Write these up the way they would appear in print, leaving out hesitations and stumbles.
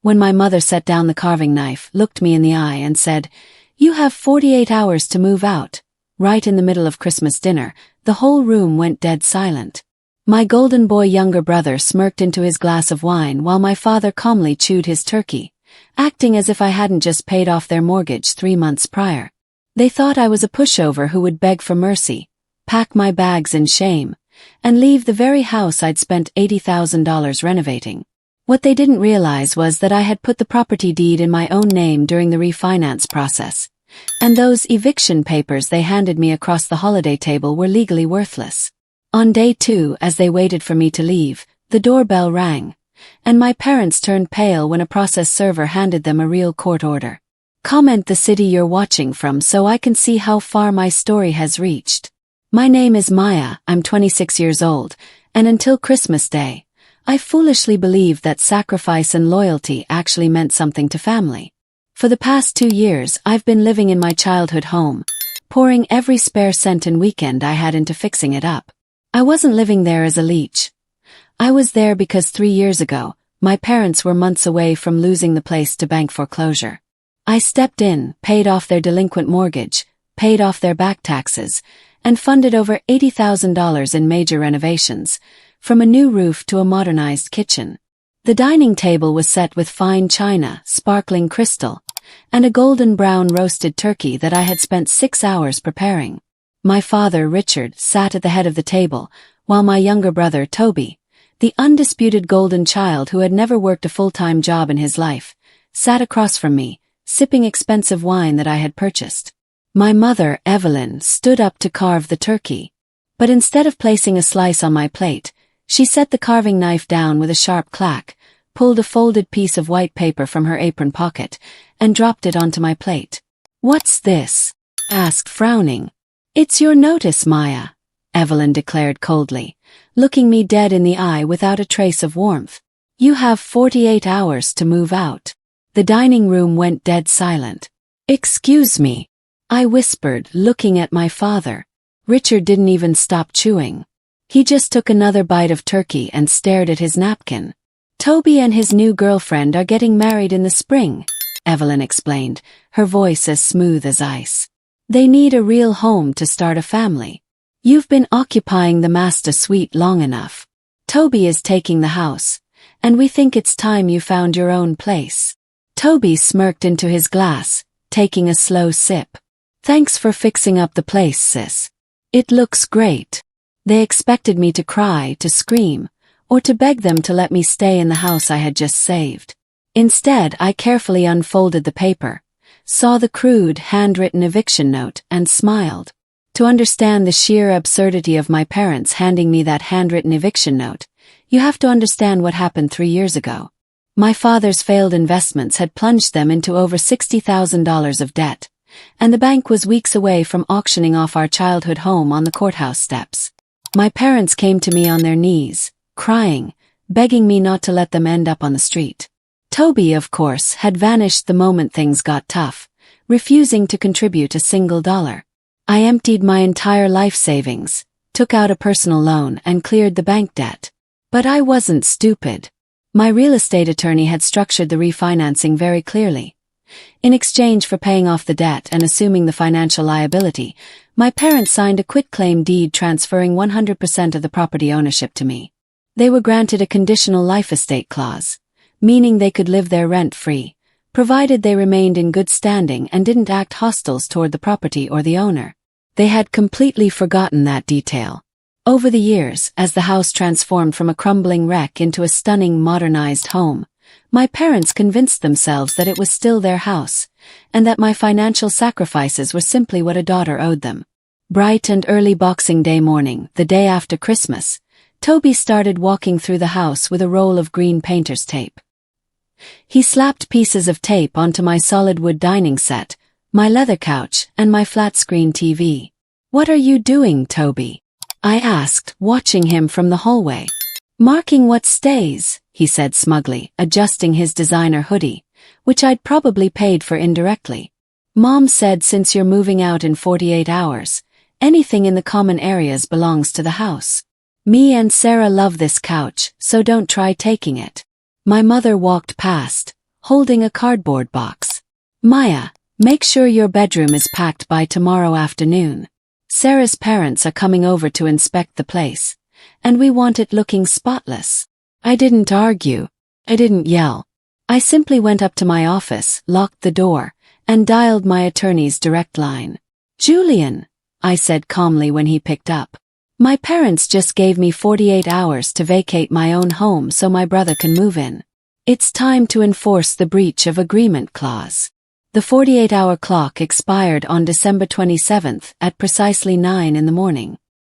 when my mother set down the carving knife, looked me in the eye and said, "You have 48 hours to move out." Right in the middle of Christmas dinner, the whole room went dead silent. My golden boy younger brother smirked into his glass of wine while my father calmly chewed his turkey, acting as if I hadn't just paid off their mortgage 3 months prior. They thought I was a pushover who would beg for mercy, pack my bags in shame, and leave the very house I'd spent $80,000 renovating. What they didn't realize was that I had put the property deed in my own name during the refinance process, and those eviction papers they handed me across the holiday table were legally worthless. On day 2, as they waited for me to leave, the doorbell rang, and my parents turned pale when a process server handed them a real court order. Comment the city you're watching from so I can see how far my story has reached. My name is Maya, I'm 26 years old, and until Christmas Day, I foolishly believed that sacrifice and loyalty actually meant something to family. For the past 2 years, I've been living in my childhood home, pouring every spare cent and weekend I had into fixing it up. I wasn't living there as a leech. I was there because 3 years ago, my parents were months away from losing the place to bank foreclosure. I stepped in, paid off their delinquent mortgage, paid off their back taxes, and funded over $80,000 in major renovations, from a new roof to a modernized kitchen. The dining table was set with fine china, sparkling crystal, and a golden brown roasted turkey that I had spent 6 hours preparing. My father, Richard, sat at the head of the table, while my younger brother, Toby, the undisputed golden child who had never worked a full-time job in his life, sat across from me, sipping expensive wine that I had purchased. My mother, Evelyn, stood up to carve the turkey, but instead of placing a slice on my plate, she set the carving knife down with a sharp clack, pulled a folded piece of white paper from her apron pocket, and dropped it onto my plate. "What's this?" asked, frowning. "It's your notice, Maya," Evelyn declared coldly, looking me dead in the eye without a trace of warmth. "You have 48 hours to move out." The dining room went dead silent. "Excuse me," I whispered, looking at my father. Richard didn't even stop chewing. He just took another bite of turkey and stared at his napkin. "Toby and his new girlfriend are getting married in the spring," Evelyn explained, her voice as smooth as ice. "They need a real home to start a family. You've been occupying the master suite long enough. Toby is taking the house, and we think it's time you found your own place." Toby smirked into his glass, taking a slow sip. "Thanks for fixing up the place, sis. It looks great." They expected me to cry, to scream, or to beg them to let me stay in the house I had just saved. Instead, I carefully unfolded the paper, saw the crude, handwritten eviction note, and smiled. To understand the sheer absurdity of my parents handing me that handwritten eviction note, you have to understand what happened 3 years ago. My father's failed investments had plunged them into over $60,000 of debt, and the bank was weeks away from auctioning off our childhood home on the courthouse steps. My parents came to me on their knees, crying, begging me not to let them end up on the street. Toby, of course, had vanished the moment things got tough, refusing to contribute a single dollar. I emptied my entire life savings, took out a personal loan, and cleared the bank debt. But I wasn't stupid. My real estate attorney had structured the refinancing very clearly. In exchange for paying off the debt and assuming the financial liability, my parents signed a quitclaim deed transferring 100% of the property ownership to me. They were granted a conditional life estate clause, meaning they could live there rent-free, provided they remained in good standing and didn't act hostiles toward the property or the owner. They had completely forgotten that detail. Over the years, as the house transformed from a crumbling wreck into a stunning modernized home, my parents convinced themselves that it was still their house, and that my financial sacrifices were simply what a daughter owed them. Bright and early Boxing Day morning, the day after Christmas, Toby started walking through the house with a roll of green painter's tape. He slapped pieces of tape onto my solid wood dining set, my leather couch, and my flat-screen TV. "What are you doing, Toby?" I asked, watching him from the hallway. "Marking what stays," he said smugly, adjusting his designer hoodie, which I'd probably paid for indirectly. "Mom said since you're moving out in 48 hours, anything in the common areas belongs to the house. Me and Sarah love this couch, so don't try taking it." My mother walked past, holding a cardboard box. Maya, make sure your bedroom is packed by tomorrow afternoon. Sarah's parents are coming over to inspect the place, and we want it looking spotless. I didn't argue. I didn't yell. I simply went up to my office, locked the door, and dialed my attorney's direct line. Julian, I said calmly when he picked up. My parents just gave me 48 hours to vacate my own home so my brother can move in. It's time to enforce the breach of agreement clause. The 48-hour clock expired on December 27th at precisely 9 in the morning.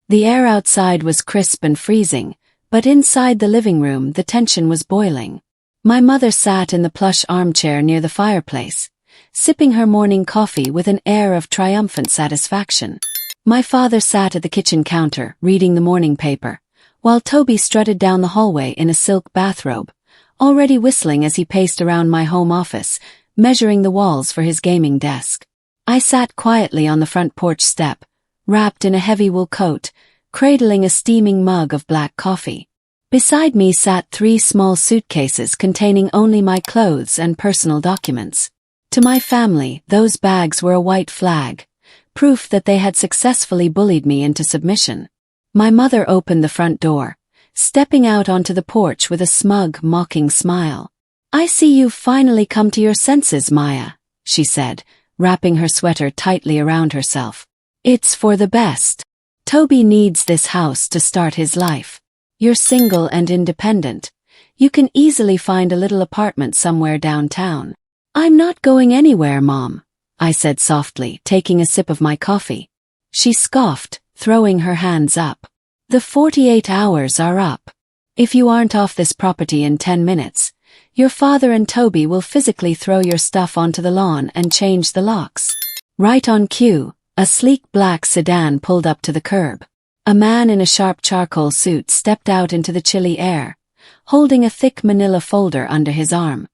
The air outside was crisp and freezing, but inside the living room the tension was boiling. My mother sat in the plush armchair near the fireplace, sipping her morning coffee with an air of triumphant satisfaction. My father sat at the kitchen counter, reading the morning paper, while Toby strutted down the hallway in a silk bathrobe, already whistling as he paced around my home office, measuring the walls for his gaming desk. I sat quietly on the front porch step, wrapped in a heavy wool coat, cradling a steaming mug of black coffee. Beside me sat 3 small suitcases containing only my clothes and personal documents. To my family, those bags were a white flag, proof that they had successfully bullied me into submission. My mother opened the front door, stepping out onto the porch with a smug, mocking smile. I see you've finally come to your senses, Maya, she said, wrapping her sweater tightly around herself. It's for the best. Toby needs this house to start his life. You're single and independent. You can easily find a little apartment somewhere downtown. I'm not going anywhere, Mom, I said softly, taking a sip of my coffee. She scoffed, throwing her hands up. The 48 hours are up. If you aren't off this property in 10 minutes, your father and Toby will physically throw your stuff onto the lawn and change the locks. Right on cue, a sleek black sedan pulled up to the curb. A man in a sharp charcoal suit stepped out into the chilly air, holding a thick manila folder under his arm.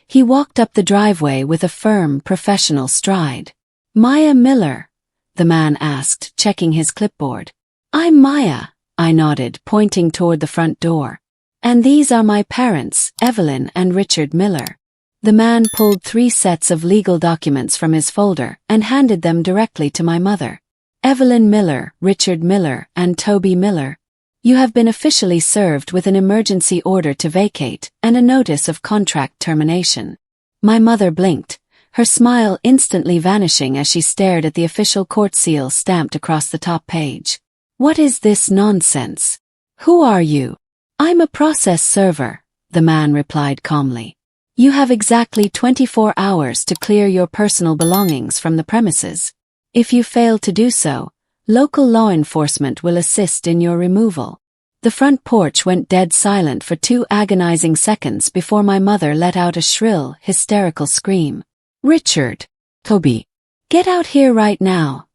He walked up the driveway with a firm, professional stride. Maya Miller? The man asked, checking his clipboard. I'm Maya, I nodded, pointing toward the front door. And these are my parents, Evelyn and Richard Miller. The man pulled 3 sets of legal documents from his folder and handed them directly to my mother. Evelyn Miller, Richard Miller, and Toby Miller. You have been officially served with an emergency order to vacate and a notice of contract termination. My mother blinked, her smile instantly vanishing as she stared at the official court seal stamped across the top page. What is this nonsense? Who are you? I'm a process server, the man replied calmly. You have exactly 24 hours to clear your personal belongings from the premises. If you fail to do so, local law enforcement will assist in your removal. The front porch went dead silent for 2 agonizing seconds before my mother let out a shrill, hysterical scream. Richard! Toby! Get out here right now!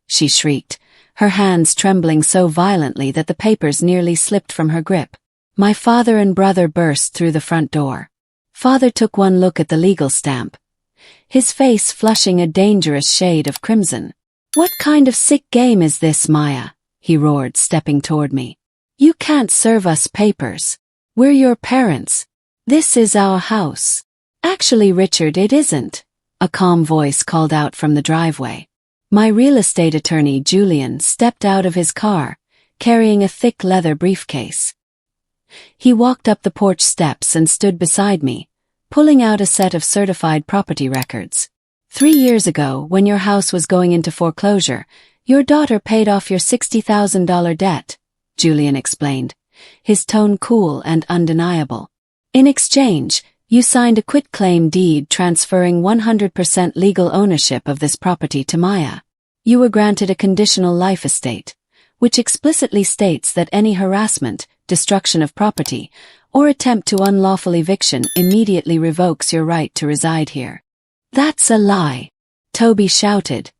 She shrieked, her hands trembling so violently that the papers nearly slipped from her grip. My father and brother burst through the front door. Father took one look at the legal stamp, his face flushing a dangerous shade of crimson. What kind of sick game is this, Maya? He roared, stepping toward me. You can't serve us papers. We're your parents. This is our house. Actually, Richard, it isn't, a calm voice called out from the driveway. My real estate attorney, Julian, stepped out of his car, carrying a thick leather briefcase. He walked up the porch steps and stood beside me, pulling out a set of certified property records. 3 years ago, when your house was going into foreclosure, your daughter paid off your $60,000 debt, Julian explained, his tone cool and undeniable. In exchange, you signed a quitclaim deed transferring 100% legal ownership of this property to Maya. You were granted a conditional life estate, which explicitly states that any harassment, destruction of property, or attempt to unlawful eviction immediately revokes your right to reside here. That's a lie, Toby shouted,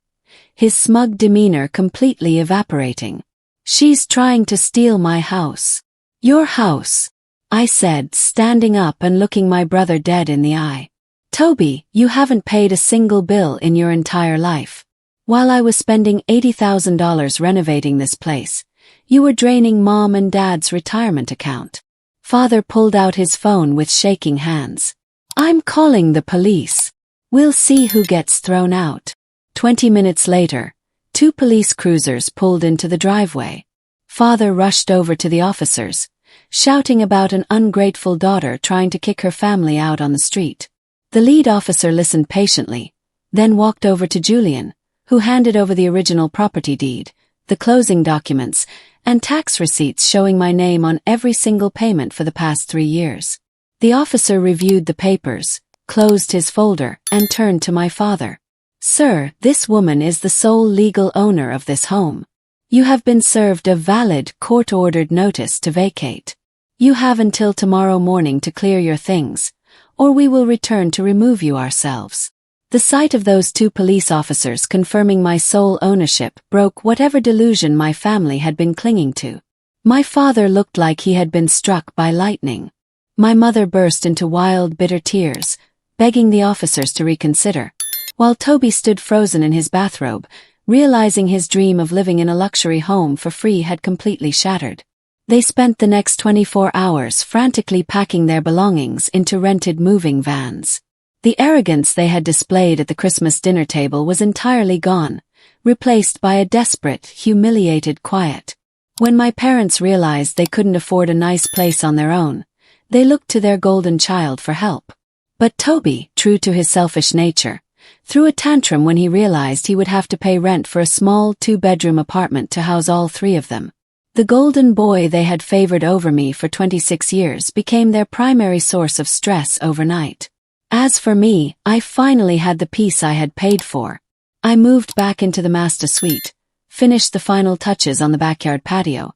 his smug demeanor completely evaporating. She's trying to steal my house. Your house, I said, standing up and looking my brother dead in the eye. Toby, you haven't paid a single bill in your entire life. While I was spending $80,000 renovating this place, you were draining Mom and Dad's retirement account. Father pulled out his phone with shaking hands. I'm calling the police. We'll see who gets thrown out. 20 minutes later, 2 police cruisers pulled into the driveway. Father rushed over to the officers, shouting about an ungrateful daughter trying to kick her family out on the street. The lead officer listened patiently, then walked over to Julian, who handed over the original property deed, the closing documents, and tax receipts showing my name on every single payment for the past 3 years. The officer reviewed the papers, closed his folder, and turned to my father. Sir, this woman is the sole legal owner of this home. You have been served a valid court-ordered notice to vacate. You have until tomorrow morning to clear your things, or we will return to remove you ourselves. The sight of those 2 police officers confirming my sole ownership broke whatever delusion my family had been clinging to. My father looked like he had been struck by lightning. My mother burst into wild, bitter tears, begging the officers to reconsider, while Toby stood frozen in his bathrobe, realizing his dream of living in a luxury home for free had completely shattered. They spent the next 24 hours frantically packing their belongings into rented moving vans. The arrogance they had displayed at the Christmas dinner table was entirely gone, replaced by a desperate, humiliated quiet. When my parents realized they couldn't afford a nice place on their own, they looked to their golden child for help. But Toby, true to his selfish nature, threw a tantrum when he realized he would have to pay rent for a small 2-bedroom apartment to house all 3 of them. The golden boy they had favored over me for 26 years became their primary source of stress overnight. As for me, I finally had the peace I had paid for. I moved back into the master suite, finished the final touches on the backyard patio,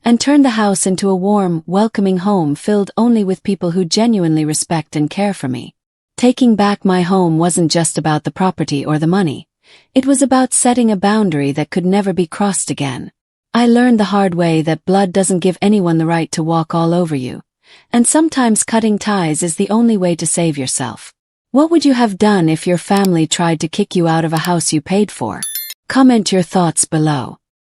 and turned the house into a warm, welcoming home filled only with people who genuinely respect and care for me. Taking back my home wasn't just about the property or the money. It was about setting a boundary that could never be crossed again. I learned the hard way that blood doesn't give anyone the right to walk all over you, and sometimes cutting ties is the only way to save yourself. What would you have done if your family tried to kick you out of a house you paid for? Comment your thoughts below.